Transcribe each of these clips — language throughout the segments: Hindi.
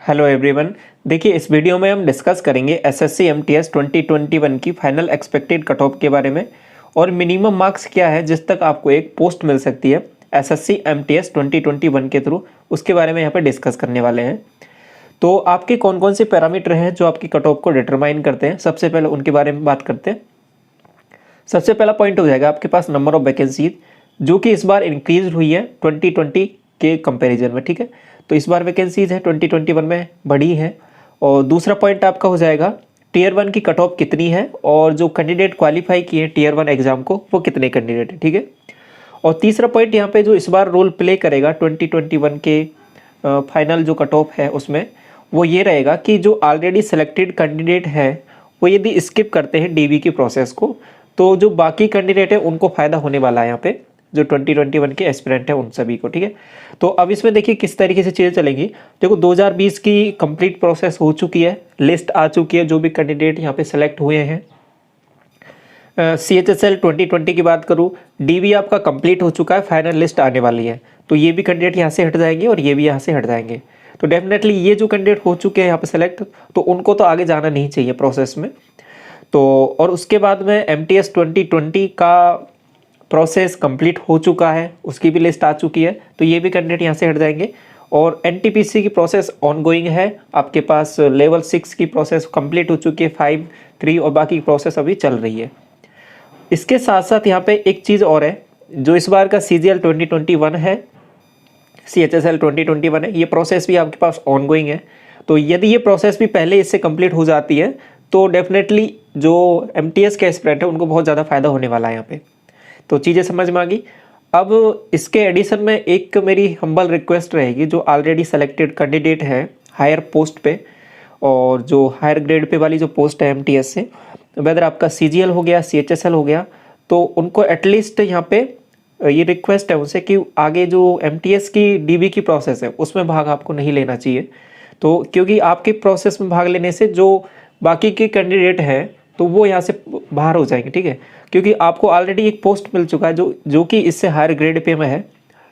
Hello everyone. देखिए, इस वीडियो में हम डिस्कस करेंगे एसएससी एमटीएस 2021 की फाइनल एक्सपेक्टेड कट ऑफ के बारे में और मिनिमम मार्क्स क्या है जिस तक आपको एक पोस्ट मिल सकती है एसएससी एमटीएस 2021 के थ्रू, उसके बारे में यहाँ पे डिस्कस करने वाले हैं। तो आपके कौन कौन से पैरामीटर हैं जो आपकी कट ऑफ को डिटरमाइन करते हैं, सबसे पहले उनके बारे में बात करते हैं। सबसे पहला पॉइंट हो जाएगा आपके पास नंबर ऑफ वैकेंसीज, जो कि इस बार इंक्रीज हुई है 2020 के कंपैरिजन में। ठीक है, तो इस बार वैकेंसीज है 2021 में बढ़ी है। और दूसरा पॉइंट आपका हो जाएगा टीयर 1 की कट ऑफ कितनी है और जो कैंडिडेट क्वालिफाई किए टीयर 1 एग्जाम को वो कितने कैंडिडेट है। ठीक है, और तीसरा पॉइंट यहाँ पे जो इस बार रोल प्ले करेगा 2021 के फाइनल जो कट ऑफ है उसमें, वो ये रहेगा कि जो ऑलरेडी सेलेक्टेड कैंडिडेट है वो यदि स्किप करते हैं डीबी की प्रोसेस को, तो जो बाकी कैंडिडेट है उनको फ़ायदा होने वाला है यहाँ पे, जो 2021 के एस्पिरेंट है उन सभी को। ठीक है, तो अब इसमें देखिए किस तरीके से चीज़ें चलेंगी। देखो, 2020 की कंप्लीट प्रोसेस हो चुकी है, लिस्ट आ चुकी है जो भी कैंडिडेट यहाँ पे सेलेक्ट हुए हैं। CHSL 2020 की बात करूँ, डीबी आपका कंप्लीट हो चुका है, फाइनल लिस्ट आने वाली है, तो ये भी कैंडिडेट यहाँ से हट जाएंगे और ये भी यहाँ से हट जाएंगे। तो डेफिनेटली ये जो कैंडिडेट हो चुके हैं यहाँ पे सेलेक्ट, तो उनको तो आगे जाना नहीं चाहिए प्रोसेस में। तो और उसके बाद में MTS 2020 का प्रोसेस कंप्लीट हो चुका है, उसकी भी लिस्ट आ चुकी है, तो ये भी कैंडिडेट यहाँ से हट जाएंगे। और NTPC की प्रोसेस ऑनगोइंग है, आपके पास लेवल 6 की प्रोसेस कंप्लीट हो चुकी है, 5, 3 और बाकी की प्रोसेस अभी चल रही है। इसके साथ साथ यहाँ पे एक चीज़ और है, जो इस बार का CGL 2021 है, CHSL 2021 है, ये प्रोसेस भी आपके पास ऑनगोइंग है। तो यदि ये प्रोसेस भी पहले इससे कंप्लीट हो जाती है तो डेफिनेटली जो MTS के एस्पिरेंट है उनको बहुत ज़्यादा फायदा होने वाला है यहाँ पे। तो चीज़ें समझ में आ गई। अब इसके एडिशन में एक मेरी हम्बल रिक्वेस्ट रहेगी, जो ऑलरेडी सेलेक्टेड कैंडिडेट है हायर पोस्ट पे और जो हायर ग्रेड पे वाली जो पोस्ट है MTS से, वेदर आपका CGL हो गया, CHSL हो गया, तो उनको एटलीस्ट यहाँ पे ये रिक्वेस्ट है उनसे कि आगे जो MTS की DB की प्रोसेस है उसमें भाग आपको नहीं लेना चाहिए। तो क्योंकि आपके प्रोसेस में भाग लेने से जो बाकी के कैंडिडेट हैं तो वो यहाँ से बाहर हो जाएंगे। ठीक है, क्योंकि आपको ऑलरेडी एक पोस्ट मिल चुका है जो कि इससे हायर ग्रेड पे में है,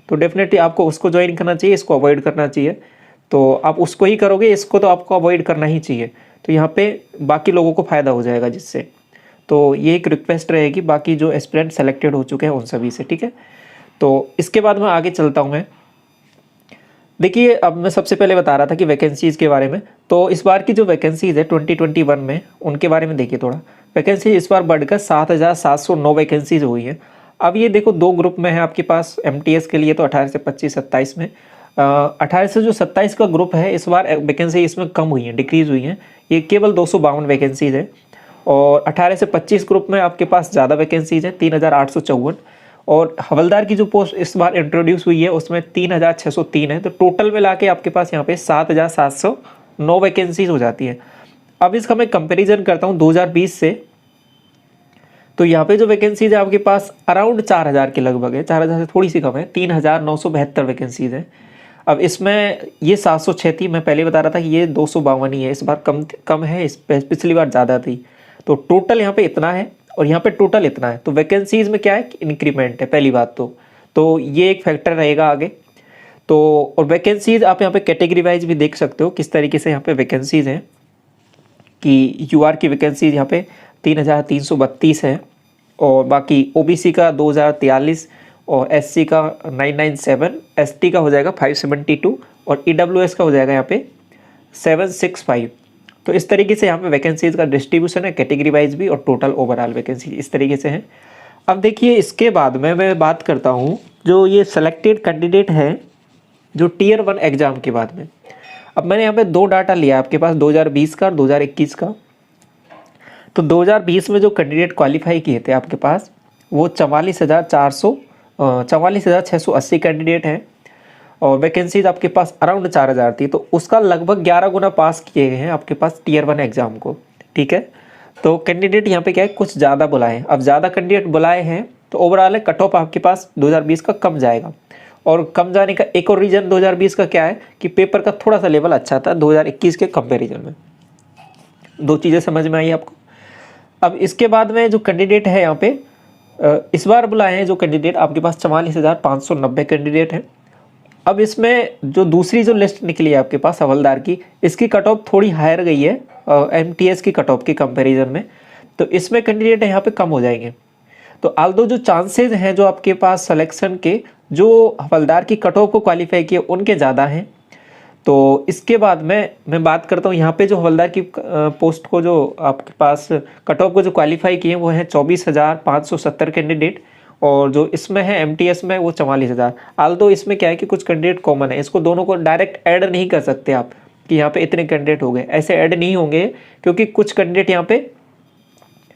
तो डेफिनेटली आपको उसको ज्वाइन करना चाहिए, इसको अवॉइड करना चाहिए। तो आप उसको ही करोगे, इसको तो आपको अवॉइड करना ही चाहिए। तो यहाँ पे बाकी लोगों को फ़ायदा हो जाएगा जिससे। तो ये एक रिक्वेस्ट रहेगी बाकी जो एस्पिरेंट सेलेक्टेड हो चुके हैं उन सभी से। ठीक है, तो इसके बाद मैं आगे चलता हूँ। मैं देखिए, अब मैं सबसे पहले बता रहा था कि वैकेंसीज़ के बारे में, तो इस बार की जो वैकेंसीज़ है 2021 में उनके बारे में देखिए थोड़ा। वैकेंसी इस बार बढ़कर 7,709 वैकेंसीज हुई हैं। अब ये देखो, दो ग्रुप में है आपके पास MTS के लिए, तो 18 से 25, 27 में 18 से जो 27 का ग्रुप है इस बार वैकेंसी इसमें कम हुई है, डिक्रीज़ हुई हैं। ये केवल 252 वैकेंसीज है। और 18 से 25 ग्रुप में आपके पास ज़्यादा वैकेंसीज है, 3,854। और हवलदार की जो पोस्ट इस बार इंट्रोड्यूस हुई है उसमें 3,603 है। तो टोटल मिला के आपके पास यहाँ पे 7,709 वैकेंसीज हो जाती है। अब इसका मैं कंपैरिजन करता हूँ 2020 से, तो यहाँ पे जो वैकेंसीज है आपके पास अराउंड 4,000 के लगभग है, 4,000 से थोड़ी सी कम है, 3,972 वैकेंसीज है। अब इसमें ये 706 थी, मैं पहले बता रहा था कि ये 252 ही है, इस बार कम है, इस पिछली बार ज़्यादा थी। तो टोटल यहाँ पे इतना है और यहाँ पे टोटल इतना है, तो वैकेंसीज में क्या है कि इंक्रीमेंट है पहली बात तो ये एक फैक्टर रहेगा आगे। तो और वैकेंसीज आप यहाँ पे कैटेगरी वाइज भी देख सकते हो किस तरीके से यहाँ पे वैकेंसीज हैं, कि UR की वैकेंसीज यहाँ पे 3,332 है, और बाकी OBC का 2,043 और SC का 997, ST का हो जाएगा 572 और EWS का हो जाएगा यहाँ पे 765। तो इस तरीके से यहाँ पे वैकेंसीज का डिस्ट्रीब्यूशन है, कैटेगरी वाइज भी और टोटल ओवरऑल वैकेंसी इस तरीके से है। अब देखिए, इसके बाद में मैं बात करता हूँ जो ये सेलेक्टेड कैंडिडेट है जो टीयर 1 एग्ज़ाम के बाद में। अब मैंने यहाँ पे दो डाटा लिया आपके पास, 2020 का और 2021 का। तो 2020 में जो कैंडिडेट क्वालिफाई किए थे आपके पास वो 44,680 कैंडिडेट हैं और वैकेंसीज आपके पास अराउंड 4,000 थी, तो उसका लगभग 11 गुना पास किए गए हैं आपके पास टीयर 1 एग्ज़ाम को। ठीक है, तो कैंडिडेट यहाँ पे क्या है, कुछ ज़्यादा बुलाए हैं। अब ज़्यादा कैंडिडेट बुलाए हैं तो ओवरऑल कट ऑफ आपके पास 2020 का कम जाएगा। और कम जाने का एक और रीज़न 2020 का क्या है कि पेपर का थोड़ा सा लेवल अच्छा था 2021 के कंपेरिजन में। दो चीज़ें समझ में आई आपको। अब इसके बाद में जो कैंडिडेट है यहाँ पे इस बार बुलाए हैं जो कैंडिडेट आपके पास 44,590 कैंडिडेट हैं अब इसमें जो दूसरी जो लिस्ट निकली है आपके पास हवलदार की, इसकी कट ऑफ थोड़ी हायर गई है एमटीएस की कट ऑफ के कंपैरिजन में, तो इसमें कैंडिडेट यहाँ पे कम हो जाएंगे। तो आल्दो जो चांसेस हैं जो आपके पास सिलेक्शन के, जो हवलदार की कट ऑफ को क्वालिफाई किए उनके ज़्यादा हैं। तो इसके बाद मैं बात करता हूँ यहाँ पे जो हवलदार की पोस्ट को जो आपके पास कट ऑफ को जो क्वालिफाई किए हैं वो हैं 24,570 कैंडिडेट, और जो इसमें है एमटीएस में वो 44,000। आल्दो इसमें क्या है कि कुछ कैंडिडेट कॉमन है, इसको दोनों को डायरेक्ट ऐड नहीं कर सकते आप कि यहाँ पे इतने कैंडिडेट हो गए, ऐसे ऐड नहीं होंगे, क्योंकि कुछ कैंडिडेट यहाँ पे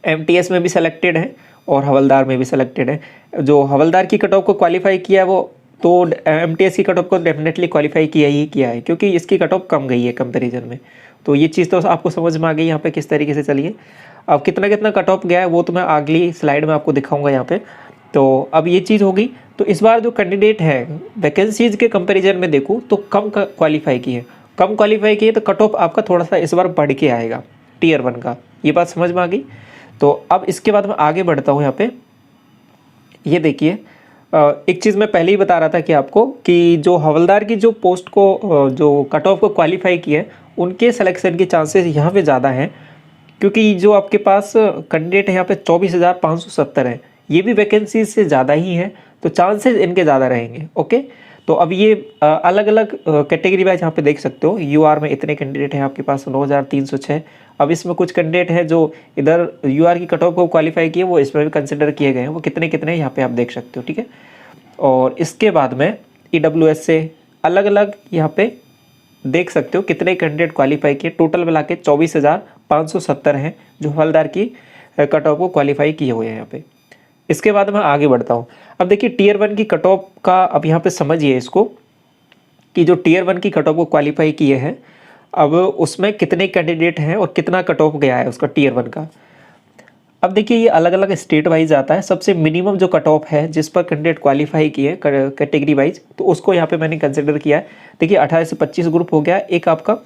एमटीएस में भी सिलेक्टेड हैं और हवलदार में भी सिलेक्टेड है। जो हवलदार की कट ऑफ को क्वालिफाई किया है वो तो एमटीएस की कट ऑफ को डेफिनेटली क्वालिफाई किया ही किया है, क्योंकि इसकी कट ऑफ कम गई है कंपैरिजन में। तो ये चीज़ तो आपको समझ में आ गई यहाँ पे किस तरीके से चलिए। अब कितना कितना कट ऑफ गया है वो तो मैं अगली स्लाइड में आपको दिखाऊंगा यहाँ पे। तो अब ये चीज़ होगी। तो इस बार जो कैंडिडेट है वैकेंसीज के कंपैरिजन में देखूँ तो कम क्वालिफाई किए, कम क्वालिफाई किए, तो कट ऑफ आपका थोड़ा सा इस बार बढ़ के आएगा टीयर 1 का। ये बात समझ में आ गई। तो अब इसके बाद मैं आगे बढ़ता हूँ यहाँ पे। ये देखिए एक चीज़ मैं पहले ही बता रहा था कि आपको कि जो हवलदार की जो पोस्ट को जो कट ऑफ को क्वालिफाई किए हैं उनके सिलेक्शन के चांसेस यहाँ पे ज़्यादा हैं, क्योंकि जो आपके पास कैंडिडेट है यहाँ पे 24,570 है, ये भी वैकेंसी से ज़्यादा ही है, तो चांसेस इनके ज़्यादा रहेंगे। ओके, तो अब ये अलग अलग कैटेगरी वाइज यहाँ पे देख सकते हो। यूआर में इतने कैंडिडेट हैं आपके पास 9,306। अब इसमें कुछ कैंडिडेट हैं जो इधर यूआर की कट ऑफ को क्वालिफाई किए, वो इसमें भी कंसिडर किए गए हैं, वो कितने कितने यहाँ पे आप देख सकते हो। ठीक है, और इसके बाद में ईडब्ल्यूएस से अलग अलग यहाँ पे देख सकते हो कितने कैंडिडेट क्वालिफाई किए। टोटल मिला के 24,570 हैं जो हवलदार की कट ऑफ को क्वालिफाई किए हुए हैं यहाँ पे। इसके बाद मैं आगे बढ़ता हूँ। अब देखिए टीयर 1 की कट ऑफ का अब यहाँ पे समझिए इसको कि जो टीयर 1 की कट ऑफ को क्वालिफाई किए हैं, अब उसमें कितने कैंडिडेट हैं और कितना कट ऑफ गया है उसका टीयर 1 का। अब देखिए ये अलग अलग स्टेट वाइज आता है। सबसे मिनिमम जो कट ऑफ है जिस पर कैंडिडेट क्वालिफाई किए कैटेगरी वाइज, तो उसको यहाँ पे मैंने कंसिडर किया है। देखिए 18 से 25 ग्रुप हो गया, एक आपका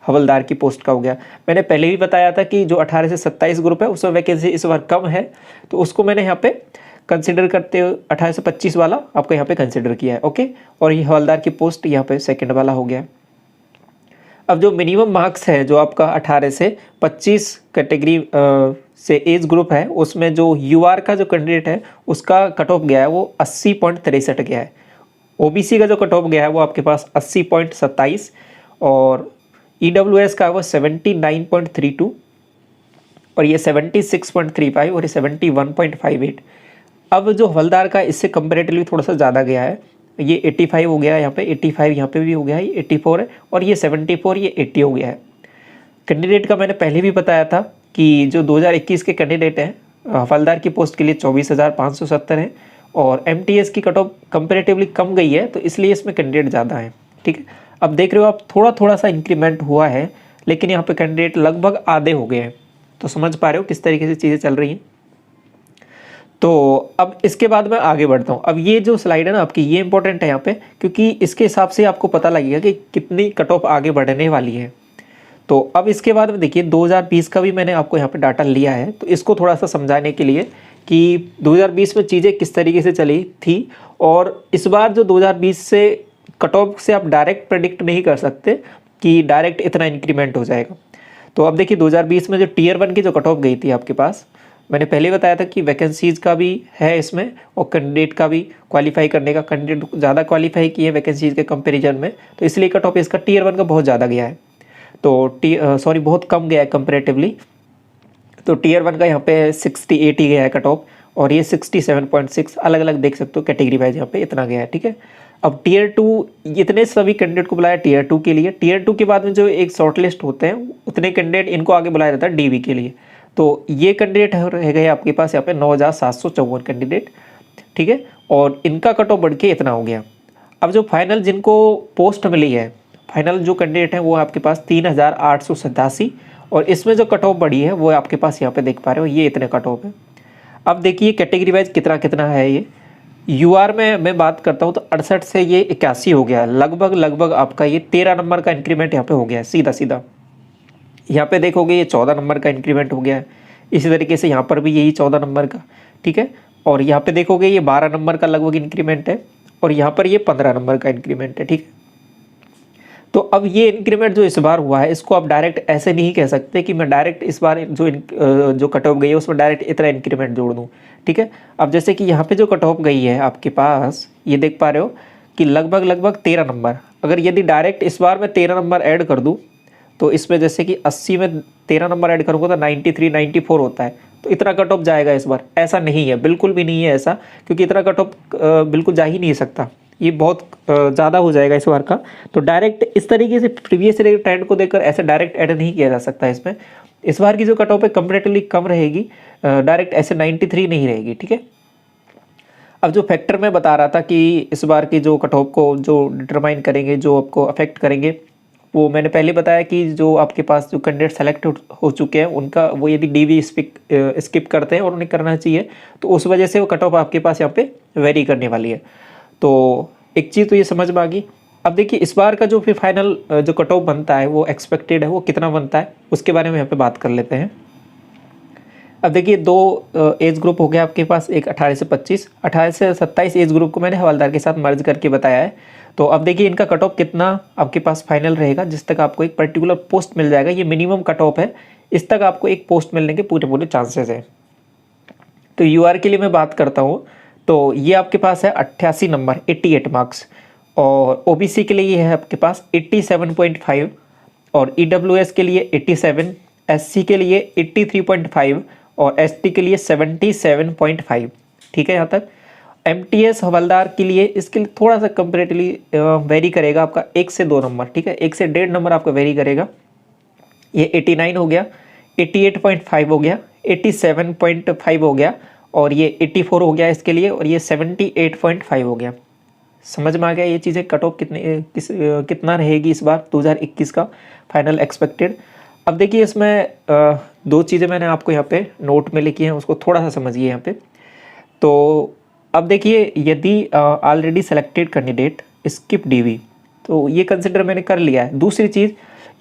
हवलदार की पोस्ट का हो गया। मैंने पहले भी बताया था कि जो 18 से 27 ग्रुप है उसमें वैकेंसी इस बार कम है, तो उसको मैंने यहाँ पे कंसिडर करते हुए 18 से 25 वाला आपको यहाँ पे कंसिडर किया है। ओके, और ये हवलदार की पोस्ट यहाँ पे सेकंड वाला हो गया। अब जो मिनिमम मार्क्स है जो आपका 18 से 25 कैटेगरी से एज ग्रुप है, उसमें जो यूआर का जो कैंडिडेट है उसका कट ऑफ गया है वो 80.63 गया है। ओबीसी का जो कट ऑफ गया है वो आपके पास 80.27 और ईडब्ल्यूएस का वो 79.32 और ये 76.35 और ये 71.58। अब जो हवलदार का इससे कंपेरेटिवली थोड़ा सा ज़्यादा गया है, ये 85 हो गया है यहाँ पे, 85 यहाँ पे भी हो गया है, ये 84 है और ये 74, ये 80 हो गया है। कैंडिडेट का मैंने पहले भी बताया था कि जो 2021 के कैंडिडेट हैं हवलदार की पोस्ट के लिए 24,570 हैं और एमटीएस की कट ऑफ कंपेरेटिवली कम गई है, तो इसलिए इसमें कैंडिडेट ज़्यादा हैं। ठीक है, अब देख रहे हो आप थोड़ा थोड़ा सा इंक्रीमेंट हुआ है, लेकिन यहाँ पे कैंडिडेट लगभग आधे हो गए हैं। तो समझ पा रहे हो किस तरीके से चीज़ें चल रही हैं। तो अब इसके बाद मैं आगे बढ़ता हूँ। अब ये जो स्लाइड है ना आपकी, ये इंपॉर्टेंट है यहाँ पे, क्योंकि इसके हिसाब से आपको पता लगेगा कि कितनी कट ऑफ आगे बढ़ने वाली है। तो अब इसके बाद में देखिए 2020 का भी मैंने आपको यहाँ पे डाटा लिया है, तो इसको थोड़ा सा समझाने के लिए कि 2020 में चीज़ें किस तरीके से चली थी और इस बार जो 2020 से कट ऑफ से आप डायरेक्ट प्रेडिक्ट नहीं कर सकते कि डायरेक्ट इतना इंक्रीमेंट हो जाएगा। तो अब देखिए 2020 में जो टीयर 1 की जो कट ऑफ गई थी आपके पास, मैंने पहले बताया था कि वैकेंसीज़ का भी है इसमें और कैंडिडेट का भी क्वालिफाई करने का, कैंडिडेट ज़्यादा क्वालिफाई किए वैकेंसीज़ के कंपेरिजन में, तो इसलिए कट ऑफ इसका टीयर 1 का बहुत ज़्यादा गया है। तो बहुत कम गया है कंपेरेटिवली। तो टीयर 1 का यहाँ पे 68 ही गया है कट ऑफ और ये 67.6, अलग अलग देख सकते हो कैटेगरी वाइज यहाँ पे इतना गया है। ठीक है, अब टीयर 2 इतने सभी कैंडिडेट को बुलाया टीयर 2 के लिए। टीयर 2 के बाद में जो एक शॉर्ट लिस्ट होते हैं उतने कैंडिडेट इनको आगे बुलाया जाता है डीवी के लिए। तो ये कैंडिडेट रह गए आपके पास यहाँ पे 9,754 कैंडिडेट। ठीक है, और इनका कट ऑफ बढ़ के इतना हो गया। अब जो फाइनल जिनको पोस्ट मिली है, फाइनल जो कैंडिडेट हैं वो आपके पास 3,887 और इसमें जो कट ऑफ बढ़ी है वो आपके पास यहाँ पे देख पा रहे हो, ये इतने कट ऑफ है। अब देखिए कैटेगरी वाइज कितना कितना है। ये यूआर में मैं बात करता हूँ तो 68 से ये 81 हो गया, लगभग आपका ये 13 नंबर का इंक्रीमेंट यहाँ पे हो गया है सीधा सीधा। यहाँ पे देखोगे ये 14 नंबर का इंक्रीमेंट हो गया है, इसी तरीके से यहाँ पर भी यही 14 नंबर का। ठीक है, और यहाँ पे देखोगे ये 12 नंबर का लगभग इंक्रीमेंट है और यहाँ पर ये 15 नंबर का इंक्रीमेंट है, ठीक है। तो अब ये इंक्रीमेंट जो इस बार हुआ है इसको आप डायरेक्ट ऐसे नहीं कह सकते कि मैं डायरेक्ट इस बार जो कट ऑफ गई है उसमें डायरेक्ट इतना इंक्रीमेंट जोड़ दूँ, ठीक है। अब जैसे कि यहाँ पे जो कट ऑफ गई है आपके पास, ये देख पा रहे हो कि लगभग 13 नंबर, अगर यदि डायरेक्ट इस बार मैं 13 नंबर ऐड कर दूँ तो इसमें जैसे कि 80 में 13 नंबर ऐड करूँगा तो 93 94 होता है, तो इतना कट ऑफ जाएगा इस बार। ऐसा नहीं है, बिल्कुल भी नहीं है ऐसा, क्योंकि इतना कट ऑफ बिल्कुल जा ही नहीं सकता, ये बहुत ज़्यादा हो जाएगा इस बार का। तो डायरेक्ट इस तरीके से प्रीवियस ईयर ट्रेंड को देखकर ऐसे डायरेक्ट ऐड नहीं किया जा सकता इसमें। इस बार की जो कट ऑफ है कंपेरेटिवली कम रहेगी, डायरेक्ट ऐसे 93 नहीं रहेगी, ठीक है। अब जो फैक्टर मैं बता रहा था कि इस बार की जो कट ऑफ को जो डिटरमाइन करेंगे, जो आपको अफेक्ट करेंगे, वो मैंने पहले बताया कि जो आपके पास जो कैंडिडेट सेलेक्ट हो चुके हैं उनका वो यदि डीवी स्किप करते हैं और उन्हें करना चाहिए तो उस वजह से वो कट ऑफ आपके पास यहाँ पे वेरी करने वाली है। तो एक चीज़ तो ये समझ में आ गई। अब देखिए इस बार का जो फिर फाइनल जो कट ऑफ बनता है वो एक्सपेक्टेड है, वो कितना बनता है उसके बारे में यहाँ पे बात कर लेते हैं। अब देखिए दो एज ग्रुप हो गया आपके पास, एक 18 से 25, 18 से 27 एज ग्रुप को मैंने हवलदार के साथ मर्ज करके बताया है। तो अब देखिए इनका कट ऑफ कितना आपके पास फाइनल रहेगा, जिस तक आपको एक पर्टिकुलर पोस्ट मिल जाएगा, ये मिनिमम कट ऑफ है, इस तक आपको एक पोस्ट मिलने के पूरे चांसेस हैं। तो यूआर के लिए मैं बात करता हूँ तो ये आपके पास है 88 नंबर 88 मार्क्स, और ओबीसी के लिए ये है आपके पास 87.5, और ईडब्ल्यूएस के लिए 87, एससी के लिए 83.5 और एसटी के लिए 77.5, ठीक है। यहाँ तक एमटीएस हवलदार के लिए, इसके लिए थोड़ा सा कंपेरेटिवली वेरी करेगा आपका 1 से 2 नंबर, ठीक है, 1 से 1.5 नंबर आपका वेरी करेगा। ये 89 हो गया, 88.5 हो गया, 87.5 हो गया, और ये 84 हो गया इसके लिए, और ये 78.5 हो गया। समझ में आ गया ये चीज़ें, कट ऑफ कितना रहेगी इस बार 2021 का फाइनल एक्सपेक्टेड। अब देखिए इसमें दो चीज़ें मैंने आपको यहाँ पे नोट में लिखी हैं, उसको थोड़ा सा समझिए यहाँ पे। तो अब देखिए यदि already selected candidate skip DV, तो ये कंसिडर मैंने कर लिया है। दूसरी चीज़,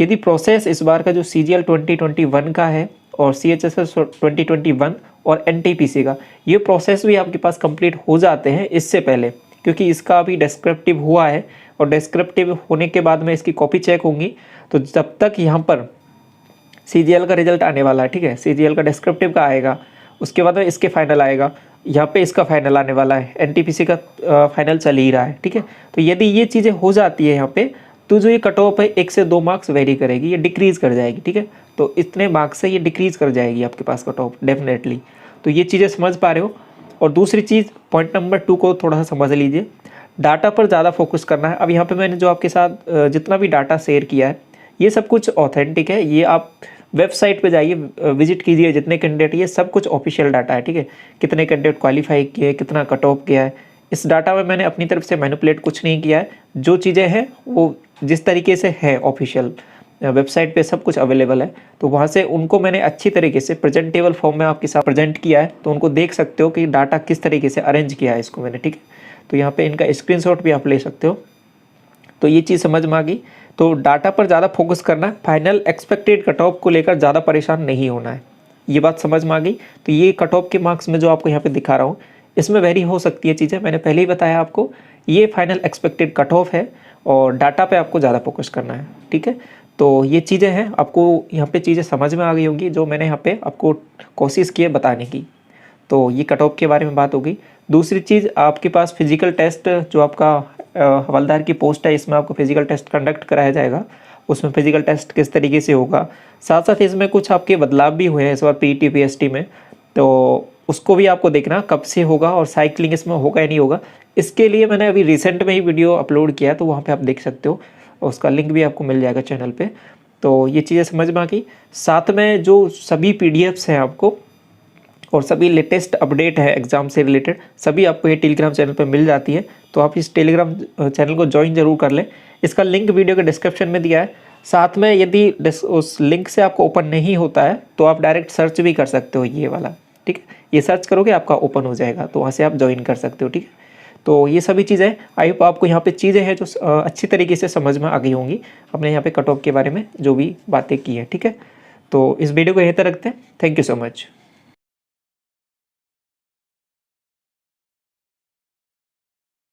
यदि प्रोसेस इस बार का जो CGL 2021 का है और CHSS 2021 और NTPC का, ये प्रोसेस भी आपके पास कंप्लीट हो जाते हैं इससे पहले, क्योंकि इसका अभी डिस्क्रिप्टिव हुआ है, और डिस्क्रिप्टिव होने के बाद में इसकी कॉपी चेक होंगी। तो जब तक यहाँ पर CGL का रिजल्ट आने वाला है, ठीक है, CGL का डिस्क्रिप्टिव का आएगा, उसके बाद में इसके फाइनल आएगा, यहाँ पे इसका फाइनल आने वाला है, NTPC का फाइनल चल ही रहा है, ठीक है। तो यदि ये चीज़ें हो जाती है यहाँ पे, तो जो ये कट ऑफ है 1 से 2 मार्क्स वेरी करेगी, ये डिक्रीज़ कर जाएगी, ठीक है। तो इतने मार्क्स से ये डिक्रीज़ कर जाएगी आपके पास कट ऑफ डेफिनेटली। तो ये चीज़ें समझ पा रहे हो। और दूसरी चीज़, पॉइंट नंबर 2 को थोड़ा सा समझ लीजिए, डाटा पर ज़्यादा फोकस करना है। अब यहाँ पे मैंने जो आपके साथ जितना भी डाटा शेयर किया है ये सब कुछ ऑथेंटिक है, ये आप वेबसाइट पे जाइए, विजिट कीजिए, जितने कैंडिडेट, ये सब कुछ ऑफिशियल डाटा है, ठीक है। कितने कैंडिडेट क्वालिफाई किए, कितना कट ऑफ किया है, इस डाटा में मैंने अपनी तरफ से मैनिपुलेट कुछ नहीं किया है। जो चीज़ें हैं वो जिस तरीके से है ऑफिशियल वेबसाइट पे सब कुछ अवेलेबल है, तो वहाँ से उनको मैंने अच्छी तरीके से प्रेजेंटेबल फॉर्म में आपके साथ प्रेजेंट किया है, तो उनको देख सकते हो कि डाटा किस तरीके से अरेंज किया है इसको मैंने, ठीक है। तो यहाँ पे इनका स्क्रीनशॉट भी आप ले सकते हो। तो ये चीज़ समझ में आ गई। तो डाटा पर ज़्यादा फोकस करना है, फाइनल एक्सपेक्टेड कट ऑफ को लेकर ज़्यादा परेशान नहीं होना है, ये बात समझ में आ गई। तो ये कट ऑफ के मार्क्स में जो आपको यहाँ पे दिखा रहा हूँ, इसमें वेरी हो सकती है चीज़ें, मैंने पहले ही बताया आपको, ये फाइनल एक्सपेक्टेड कट ऑफ है और डाटा पे आपको ज़्यादा फोकस करना है, ठीक है। तो ये चीज़ें हैं, आपको यहाँ पे चीज़ें समझ में आ गई होंगी जो मैंने यहाँ पे आपको कोशिश की है बताने की। तो ये कट ऑफ के बारे में बात हो गई। दूसरी चीज़, आपके पास फिजिकल टेस्ट जो आपका हवलदार की पोस्ट है, इसमें आपको फिजिकल टेस्ट कंडक्ट कराया जाएगा। उसमें फिजिकल टेस्ट किस तरीके से होगा, साथ साथ इसमें कुछ आपके बदलाव भी हुए हैं इस बार PET PST में, तो उसको भी आपको देखना कब से होगा, और साइकिलिंग इसमें होगा या नहीं होगा। इसके लिए मैंने अभी रिसेंट में ही वीडियो अपलोड किया है, तो वहाँ पे आप देख सकते हो, उसका लिंक भी आपको मिल जाएगा चैनल पे। तो ये चीज़ें समझ में आ गई। साथ में जो सभी PDFs हैं आपको, और सभी लेटेस्ट अपडेट है एग्ज़ाम से रिलेटेड, सभी आपको ये टेलीग्राम चैनल पे मिल जाती है। तो आप इस टेलीग्राम चैनल को ज्वाइन जरूर कर लें, इसका लिंक वीडियो के डिस्क्रिप्शन में दिया है। साथ में यदि उस लिंक से आपको ओपन नहीं होता है तो आप डायरेक्ट सर्च भी कर सकते हो, ये वाला, ठीक है। ये सर्च करोगे आपका ओपन हो जाएगा, तो वहाँ से आप ज्वाइन कर सकते हो, ठीक है। तो ये सभी चीज़ें, आई होप आपको यहाँ पे चीज़ें हैं जो अच्छी तरीके से समझ में आ गई होंगी, अपने यहाँ पे कट ऑफ के बारे में जो भी बातें की हैं, ठीक है। तो इस वीडियो को यहीं तक रखते हैं। Thank you so much.